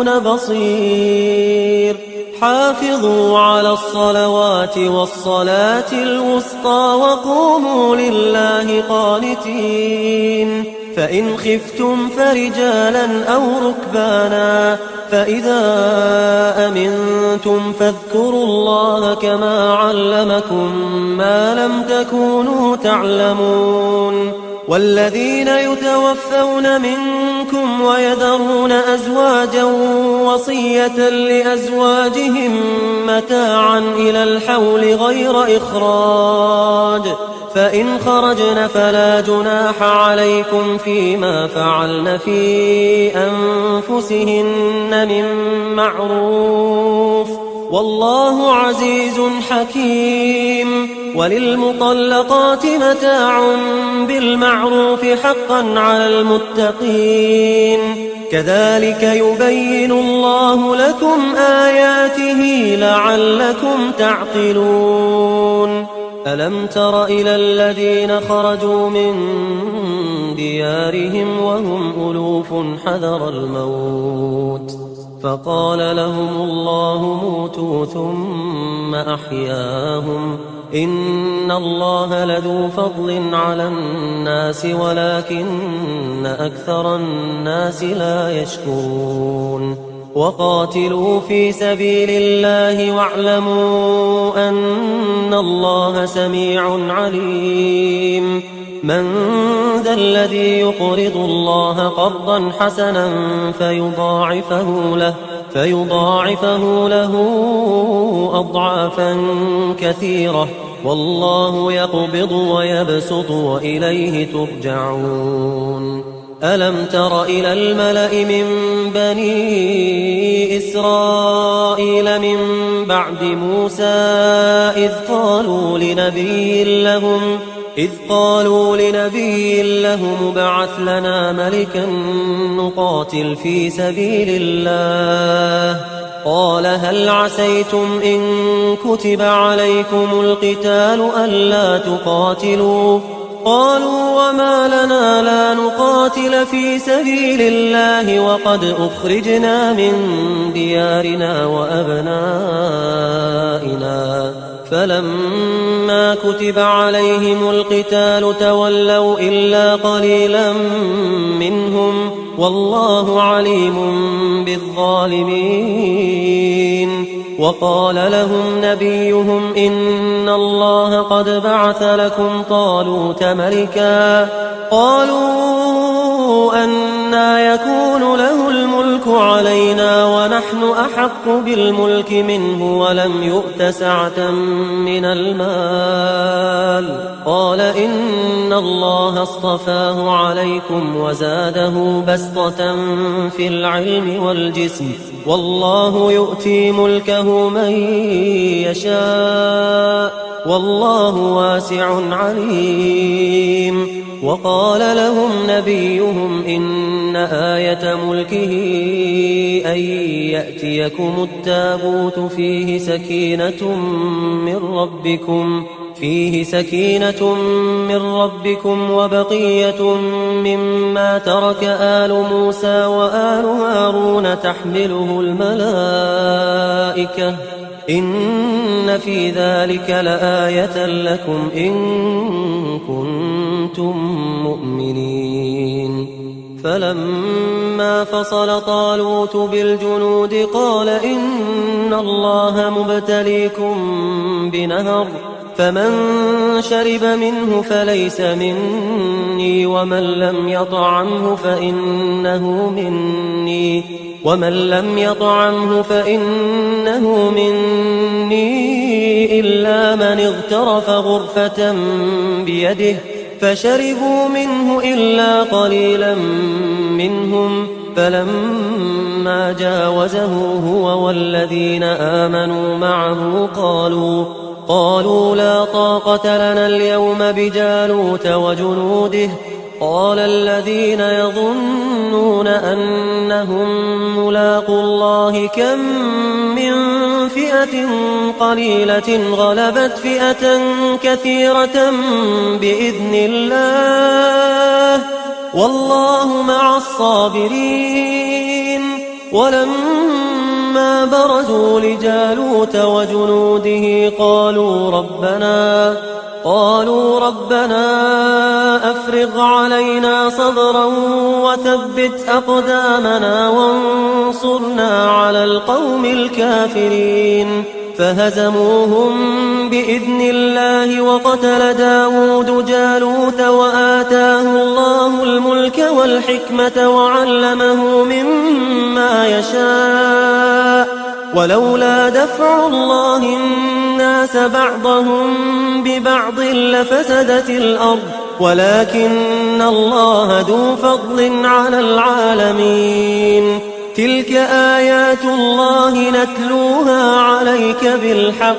تعملون بصير. حافظوا على الصلوات والصلاة الوسطى وقوموا لله قانتين. فإن خفتم فرجالا أو ركبانا فإذا أمنتم فاذكروا الله كما علمكم ما لم تكونوا تعلمون. والذين يتوفون منكم ويذرون أزواجا وصية لأزواجهم متاعا إلى الحول غير إخراج، فإن خرجن فلا جناح عليكم فيما فعلن في أنفسهن من معروف، والله عزيز حكيم. وللمطلقات متاع بالمعروف حقا على المتقين، كذلك يبين الله لكم آياته لعلكم تعقلون. ألم تر إلى الذين خرجوا من ديارهم وهم ألوف حذر الموت فقال لهم الله موتوا ثم أحياهم، إن الله لذو فضل على الناس ولكن أكثر الناس لا يشكرون. وقاتلوا في سبيل الله واعلموا أن الله سميع عليم. من ذا الذي يقرض الله قرضا حسنا فيضاعفه له أضعافا كثيرة، والله يقبض ويبسط وإليه ترجعون. ألم تر إلى الملأ من بني إسرائيل من بعد موسى إذ قالوا لنبي لهم ابعث لنا ملكا نقاتل في سبيل الله، قال هل عسيتم إن كتب عليكم القتال ألا تقاتلوا؟ قالوا وما لنا لا نقاتل في سبيل الله وقد أخرجنا من ديارنا وأبنائنا، فلما كتب عليهم القتال تولوا إلا قليلا منهم، والله عليم بالظالمين. وقال لهم نبيهم إن الله قد بعث لكم طالوت ملكا، قالوا أنى يكون له الملك علينا ونحن أحق بالملك منه ولم يؤت سعة من المال، قال إن الله اصطفاه عليكم وزاده بسطة في العلم والجسم، والله يؤتي ملكه من يشاء والله واسع عليم. وقال لهم نبيهم إن آية ملكه أن يأتيكم التابوت فيه سكينة من ربكم وبقية مما ترك آل موسى وآل هارون تحمله الملائكة، إن في ذلك لآية لكم إن كنتم مؤمنين. فلما فصل طالوت بالجنود قال إن الله مبتليكم بنهر، فمن شرب منه فليس مني ومن لم يطعمه فإنه مني إلا من اغترف غرفة بيده، فشربوا منه إلا قليلا منهم، فلما جاوزه هو والذين آمنوا معه قالوا لا طاقة لنا اليوم بجالوت وجنوده، قال الذين يظنون أنهم ملاقو الله كم من فئة قليلة غلبت فئة كثيرة بإذن الله والله مع الصابرين. ولما برزوا لجالوت وجنوده قالوا ربنا أفرغ علينا صبرا وثبت أقدامنا وانصرنا على القوم الكافرين فهزموهم بإذن الله وقتل داود جالوت وآتاه الله الملك والحكمة وعلمه مما يشاء ولولا دفع الله الناس بعضهم ببعض لفسدت الأرض ولكن الله ذو فضل على العالمين تلك آيات الله نتلوها عليك بالحق